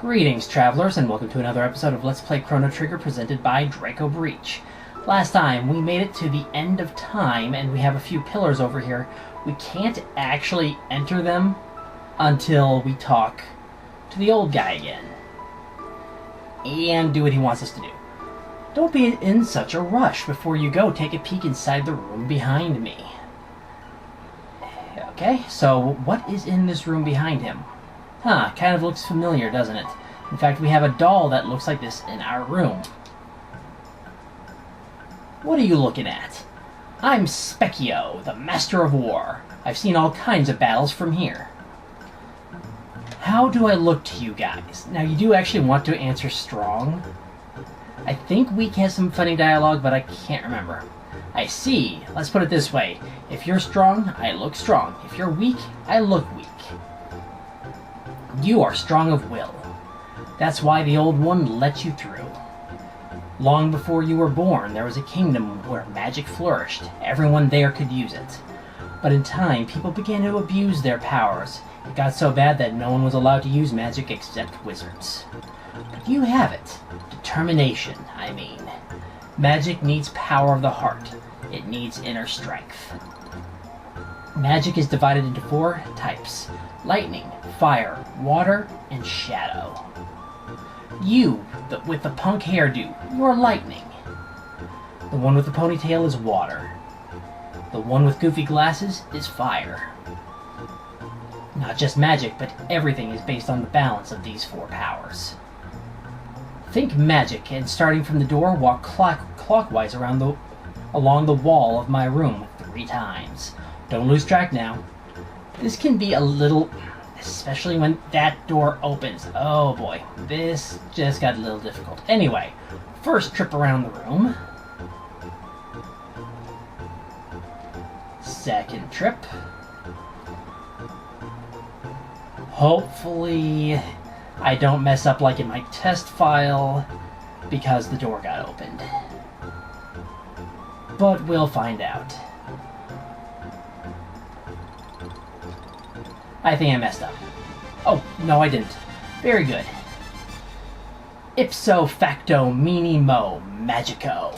Greetings, travelers, and welcome to another episode of Let's Play Chrono Trigger presented by Draco Breach. Last time, we made it to the end of time, and we have a few pillars over here. We can't actually enter them until we talk to the old guy again. And do what he wants us to do. Don't be in such a rush. Before you go, take a peek inside the room behind me. Okay, so what is in this room behind him? Huh, kind of looks familiar, doesn't it? In fact, we have a doll that looks like this in our room. What are you looking at? I'm Spekkio, the Master of War. I've seen all kinds of battles from here. How do I look to you guys? Now, you do actually want to answer strong. I think Weak has some funny dialogue, but I can't remember. I see. Let's put it this way. If you're strong, I look strong. If you're weak, I look weak. You are strong of will. That's why the Old One let you through. Long before you were born, there was a kingdom where magic flourished. Everyone there could use it. But in time, people began to abuse their powers. It got so bad that no one was allowed to use magic except wizards. But you have it. Determination, I mean. Magic needs power of the heart. It needs inner strength. Magic is divided into 4 types: lightning, fire, water, and shadow. You, with the punk hairdo, you're lightning. The one with the ponytail is water. The one with goofy glasses is fire. Not just magic, but everything is based on the balance of these 4 powers. Think magic, and starting from the door, walk clockwise along the wall of my room 3 times. Don't lose track now. This can be a little, especially when that door opens. Oh boy, this just got a little difficult. Anyway, first trip around the room. Second trip. Hopefully I don't mess up like in my test file because the door got opened. But we'll find out. I think I messed up. Oh, no I didn't. Very good. Ipso facto minimo magico.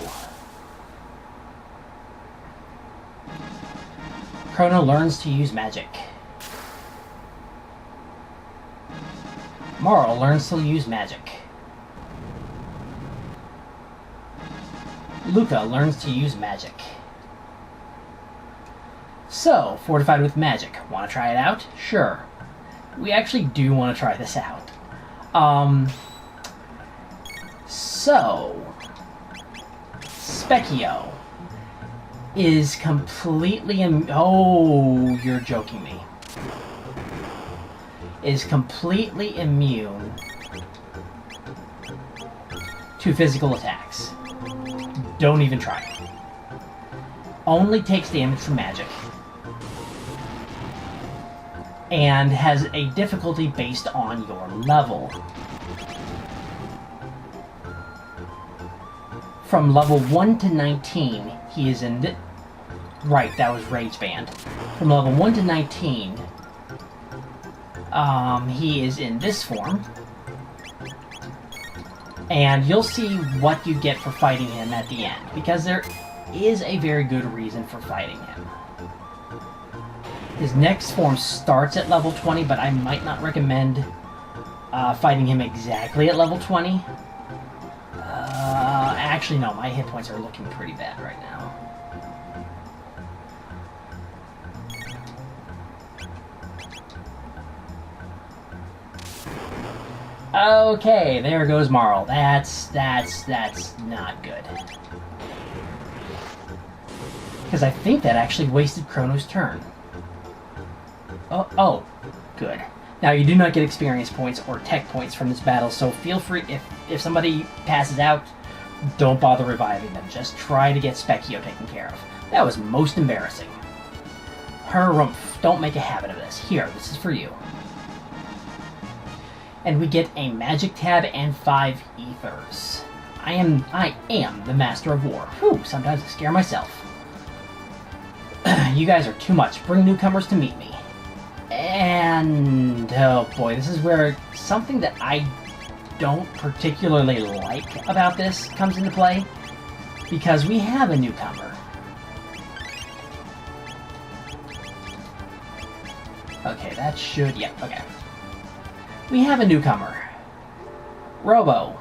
Chrono learns to use magic. Marl learns to use magic. Luca learns to use magic. So, fortified with magic. Want to try it out? Sure. We actually do want to try this out. So, Spekkio is completely oh, you're joking me. Is completely immune to physical attacks. Don't even try it. Only takes damage from magic. And has a difficulty based on your level. From level 1 to 19, he is in right, that was Rage Band. From level 1 to 19, he is in this form. And you'll see what you get for fighting him at the end, because there is a very good reason for fighting him. His next form starts at level 20, but I might not recommend fighting him exactly at level 20. Actually, no, my hit points are looking pretty bad right now. Okay, there goes Marl. That's not good. Because I think that actually wasted Chrono's turn. Oh, good. Now, you do not get experience points or tech points from this battle, so feel free, if somebody passes out, don't bother reviving them. Just try to get Spekkio taken care of. That was most embarrassing. Harumph, don't make a habit of this. Here, this is for you. And we get a magic tab and 5 ethers. I am the Master of War. Whew, sometimes I scare myself. You guys are too much. Bring newcomers to meet me. And, oh boy, this is where something that I don't particularly like about this comes into play, because we have a newcomer. Okay, that should... Yep, okay. We have a newcomer. Robo.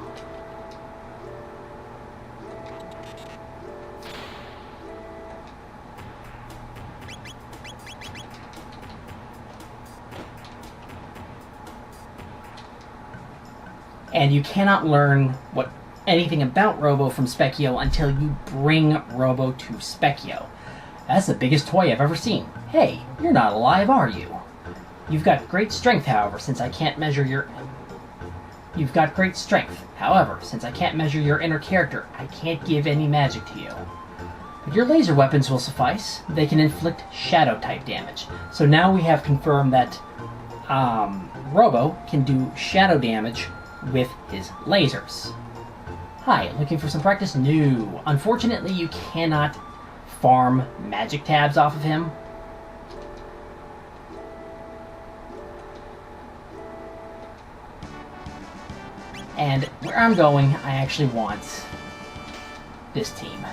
And you cannot learn anything about Robo from Spekkio until you bring Robo to Spekkio. That's the biggest toy I've ever seen. Hey, you're not alive, are you? You've got great strength, however, since I can't measure your... You've got great strength. However, since I can't measure your inner character, I can't give any magic to you. But your laser weapons will suffice. They can inflict shadow-type damage. So now we have confirmed that Robo can do shadow damage with his lasers. Hi, looking for some practice? No. Unfortunately, you cannot farm magic tabs off of him. And where I'm going, I actually want this team.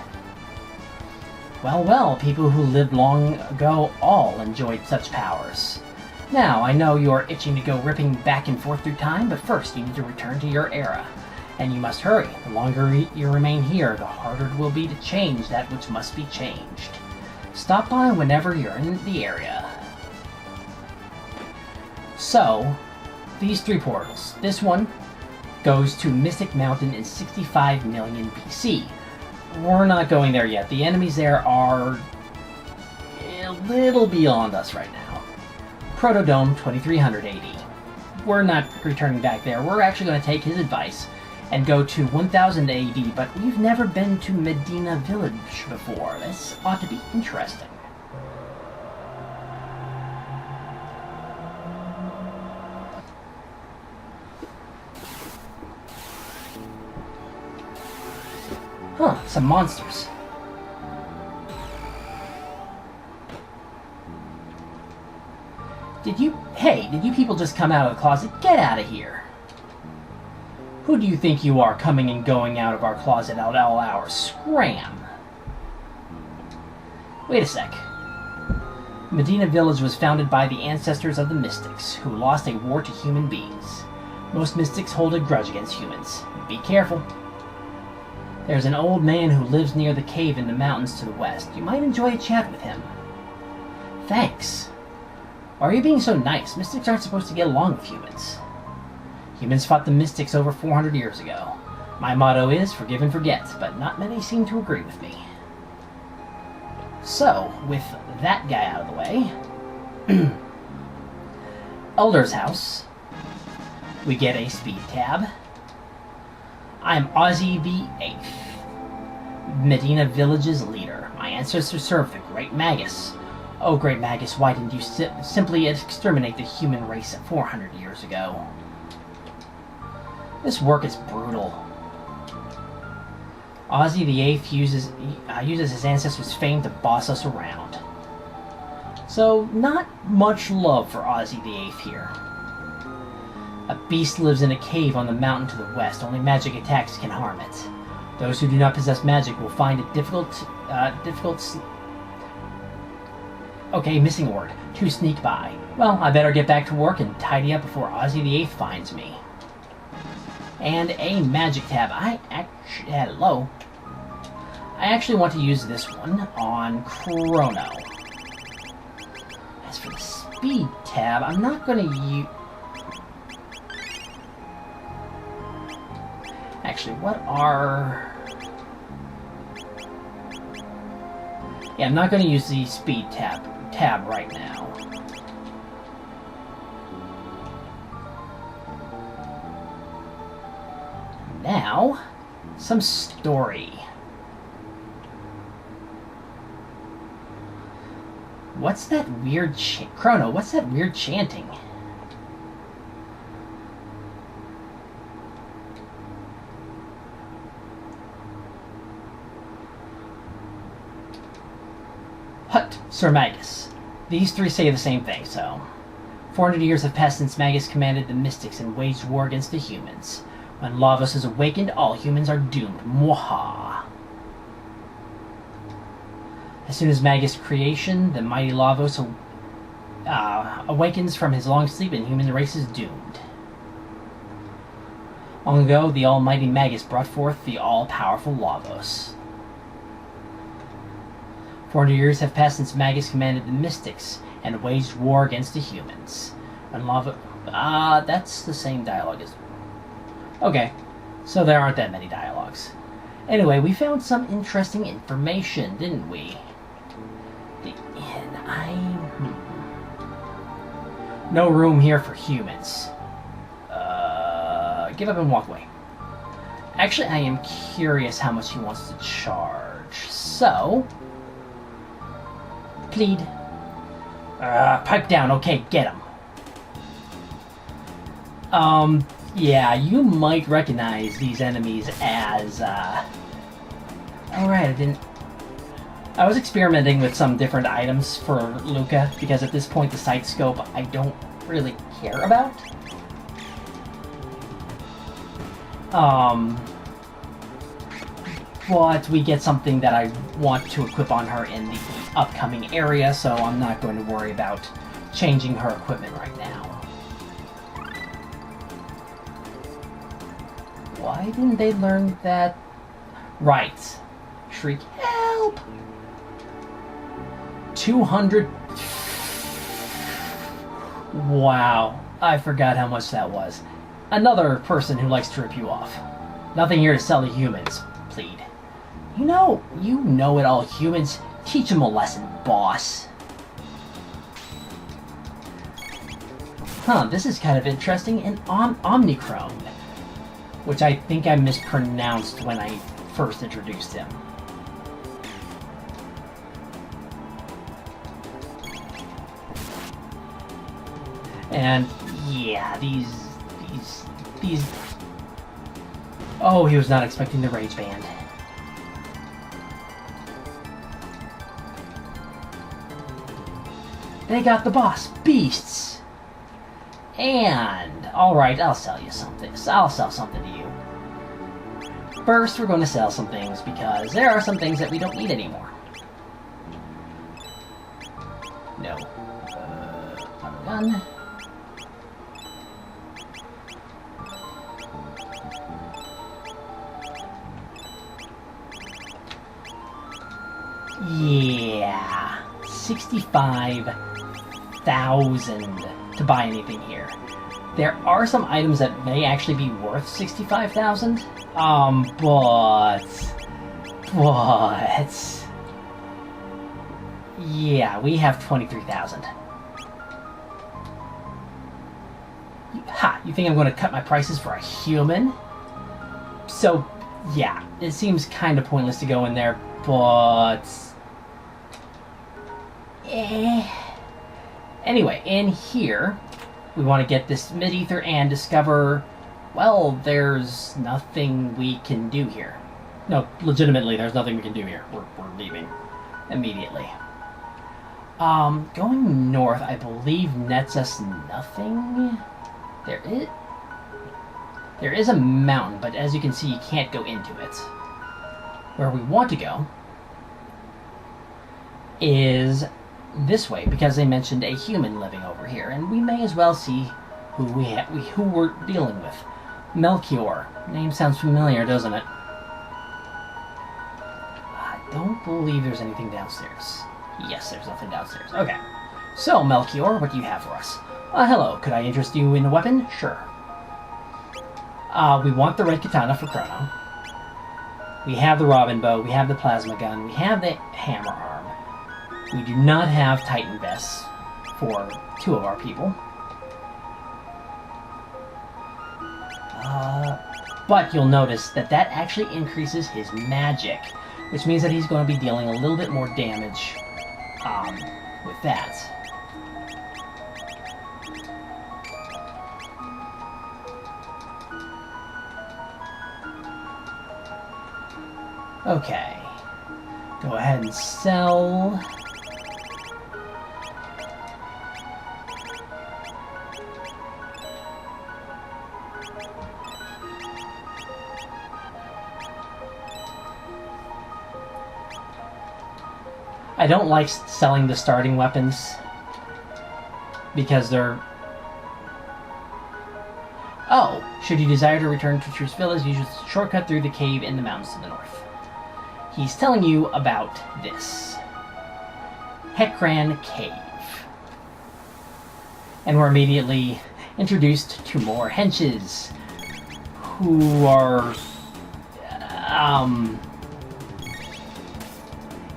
Well, well, people who lived long ago all enjoyed such powers. Now, I know you're itching to go ripping back and forth through time, but first you need to return to your era. And you must hurry. The longer you remain here, the harder it will be to change that which must be changed. Stop by whenever you're in the area. So, these three portals. This one goes to Mystic Mountain in 65 million BC. We're not going there yet. The enemies there are a little beyond us right now. Protodome 2300 AD. We're not returning back there. We're actually going to take his advice and go to 1000 AD, but we've never been to Medina Village before. This ought to be interesting. Huh, some monsters. Did you people just come out of the closet? Get out of here. Who do you think you are, coming and going out of our closet at all hours? Scram. Wait a sec. Medina Village was founded by the ancestors of the Mystics, who lost a war to human beings. Most Mystics hold a grudge against humans. Be careful. There's an old man who lives near the cave in the mountains to the west. You might enjoy a chat with him. Thanks. Why are you being so nice? Mystics aren't supposed to get along with humans. Humans fought the Mystics over 400 years ago. My motto is, forgive and forget, but not many seem to agree with me. So, with that guy out of the way, Elder's House, we get a speed tab. I'm Ozzy the Eighth, Medina Village's leader. My ancestors served the Great Magus. Oh, Great Magus, why didn't you simply exterminate the human race 400 years ago? This work is brutal. Ozzy the Eighth uses his ancestors' fame to boss us around. So, not much love for Ozzy the Eighth here. A beast lives in a cave on the mountain to the west. Only magic attacks can harm it. Those who do not possess magic will find it okay, missing word. To sneak by. Well, I better get back to work and tidy up before Ozzy the Eighth finds me. And a magic tab. Hello. I actually want to use this one on Chrono. As for the speed tab, I'm not going to use... Actually, what are... Yeah, I'm not going to use the speed tab right now. Now, some story. What's that weird Chrono, what's that weird chanting? Hut, Sir Magus. These three say the same thing, so... 400 years have passed since Magus commanded the Mystics and waged war against the humans. When Lavos is awakened, all humans are doomed. Mwaha. As soon as Magus creation, the mighty Lavos awakens from his long sleep and human race is doomed. Long ago, the almighty Magus brought forth the all-powerful Lavos. 400 years have passed since Magus commanded the mystics and waged war against the humans. When Lavos... that's the same dialogue as... Okay, so there aren't that many dialogues. Anyway, we found some interesting information, didn't we? The inn, No room here for humans. Give up and walk away. Actually, I am curious how much he wants to charge. So... Plead. Pipe down. Okay, get him. Yeah, you might recognize these enemies as, Alright, I was experimenting with some different items for Luca, because at this point the sight scope I don't really care about. But we get something that I want to equip on her in the upcoming area, so I'm not going to worry about changing her equipment right now. Why didn't they learn that? Right. Shriek, help! 200... Wow. I forgot how much that was. Another person who likes to rip you off. Nothing here to sell to humans. Plead. You know it all, humans. Teach them a lesson, boss. Huh, this is kind of interesting. An Omnichrome, which I think I mispronounced when I first introduced him. And yeah, these... Oh, he was not expecting the rage band. They got the boss, beasts. And alright, I'll sell you something. I'll sell something to you. First, we're going to sell some things because there are some things that we don't need anymore. No. Gun. Yeah, 65,000 to buy anything here. There are some items that may actually be worth 65,000. But yeah, we have 23,000. Ha! You think I'm going to cut my prices for a human? So, yeah, it seems kind of pointless to go in there, but... Anyway, in here, we want to get this mid-ether and discover, well, there's nothing we can do here. No, legitimately, there's nothing we can do here. We're leaving immediately. Going north, I believe, nets us nothing. There is a mountain, but as you can see, you can't go into it. Where we want to go is this way, because they mentioned a human living over here, and we may as well see who we're dealing with. Melchior. Name sounds familiar, doesn't it? I don't believe there's anything downstairs. Yes, there's nothing downstairs. Okay. So, Melchior, what do you have for us? Hello. Could I interest you in a weapon? Sure. We want the red katana for Chrono. We have the robin bow, we have the plasma gun, we have the hammer arm. We do not have Titan vests for 2 of our people. But you'll notice that that actually increases his magic, which means that he's going to be dealing a little bit more damage with that. Okay. Go ahead and sell. I don't like selling the starting weapons because they're... Oh, should you desire to return to Truce Village, use a shortcut through the cave in the mountains to the north. He's telling you about this. Hekran Cave. And we're immediately introduced to more henches who are...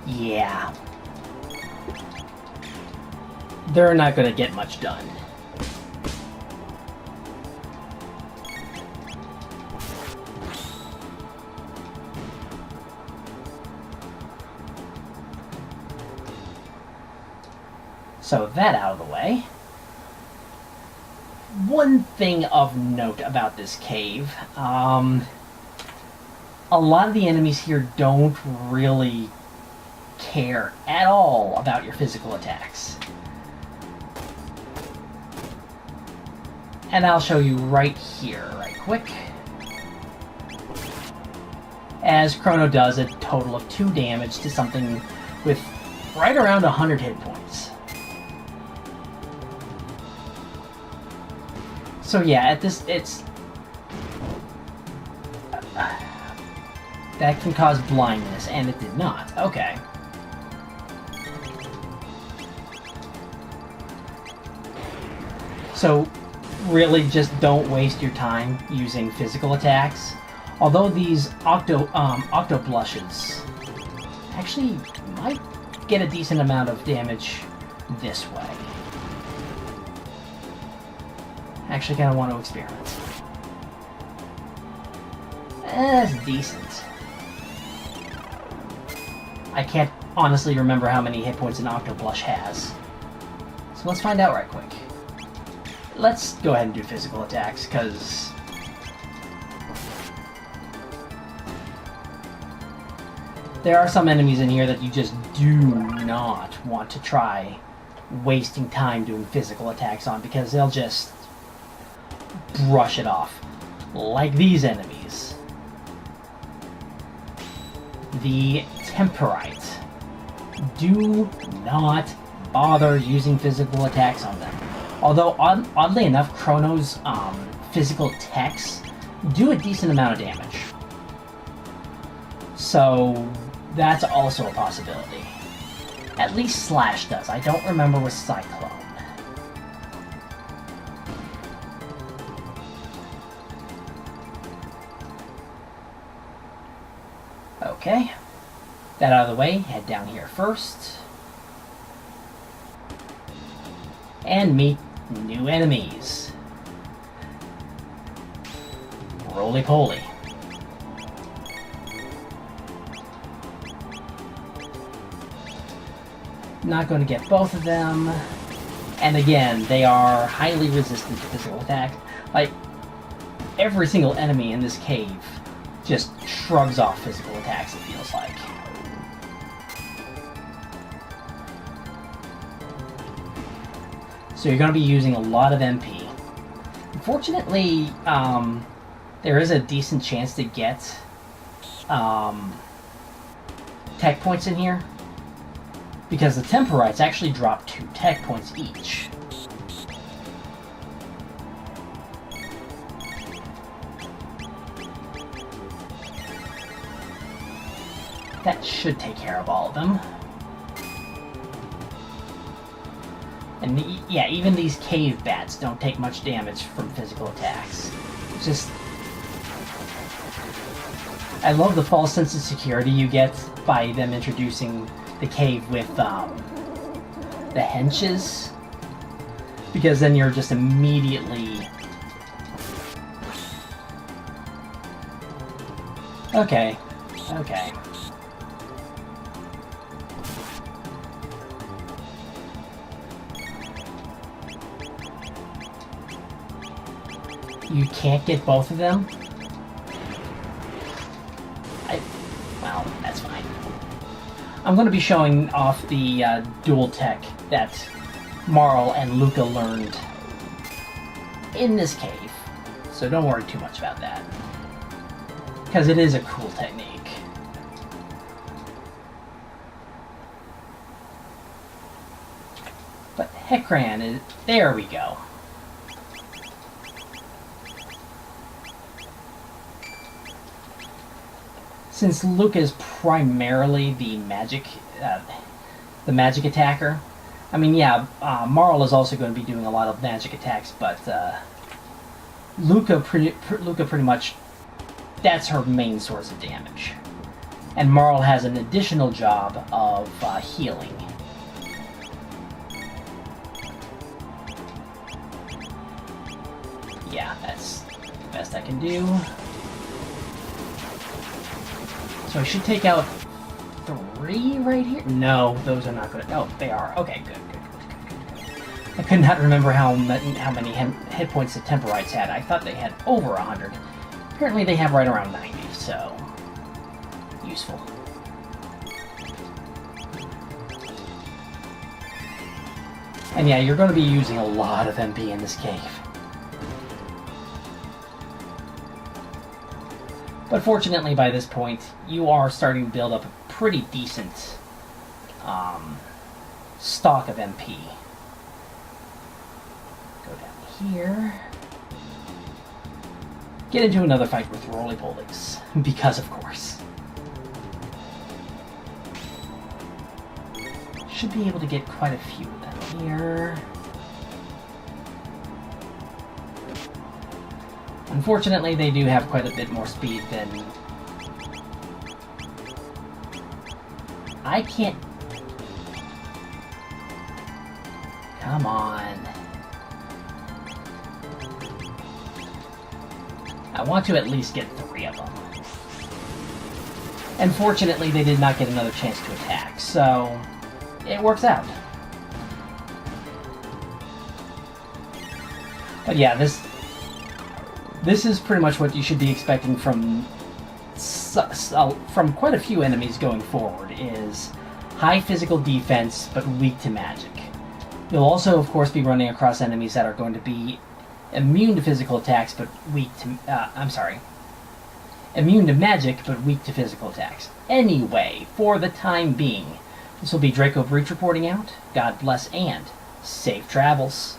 yeah. They're not going to get much done. So that out of the way. One thing of note about this cave, a lot of the enemies here don't really care at all about your physical attacks. And I'll show you right here, right quick. As Chrono does a total of 2 damage to something with right around 100 hit points. So yeah, at this, it's... that can cause blindness, and it did not. Okay. So, really just don't waste your time using physical attacks. Although these octo blushes actually might get a decent amount of damage this way. Actually kind of want to experiment. That's decent. I can't honestly remember how many hit points an Octo Blush has. So let's find out right quick. Let's go ahead and do physical attacks, because... there are some enemies in here that you just do not want to try wasting time doing physical attacks on, because they'll just brush it off. Like these enemies. The Temperite. Do not bother using physical attacks on them. Although, oddly enough, Chrono's physical attacks do a decent amount of damage. So, that's also a possibility. At least Slash does. I don't remember with Cyclone. Okay. That out of the way, head down here first. And meet new enemies. Roly-poly. Not going to get both of them. And again, they are highly resistant to physical attack. Like, every single enemy in this cave just shrugs off physical attacks, it feels like. So you're going to be using a lot of MP. Unfortunately, there is a decent chance to get tech points in here, because the Temporites actually drop 2 tech points each. That should take care of all of them. And yeah, even these cave bats don't take much damage from physical attacks. It's just... I love the false sense of security you get by them introducing the cave with the henches. Because then you're just immediately... Okay. Okay. You can't get both of them? Well, that's fine. I'm going to be showing off the dual tech that Marl and Luca learned in this cave, so don't worry too much about that. Because it is a cool technique. Hekran is... There we go. Since Luke is primarily the magic attacker, I mean, yeah, Marl is also going to be doing a lot of magic attacks, but Luca pretty much, that's her main source of damage. And Marl has an additional job of healing. Yeah, that's the best I can do. So I should take out 3 right here? No, those are not good. Oh, they are. Okay, good. I could not remember how many hit points the Temporites had. I thought they had over 100. Apparently they have right around 90, so... useful. And yeah, you're going to be using a lot of MP in this cave. But fortunately, by this point, you are starting to build up a pretty decent stock of MP. Go down here. Get into another fight with roly-polies, because of course. Should be able to get quite a few of them here. Unfortunately, they do have quite a bit more speed than... I can't... Come on. I want to at least get 3 of them. And fortunately, they did not get another chance to attack, so... it works out. But yeah, this is pretty much what you should be expecting from quite a few enemies going forward, is high physical defense, but weak to magic. You'll also, of course, be running across enemies that are going to be immune to physical attacks, but weak to... immune to magic, but weak to physical attacks. Anyway, for the time being, this will be Draco Breach reporting out. God bless and safe travels.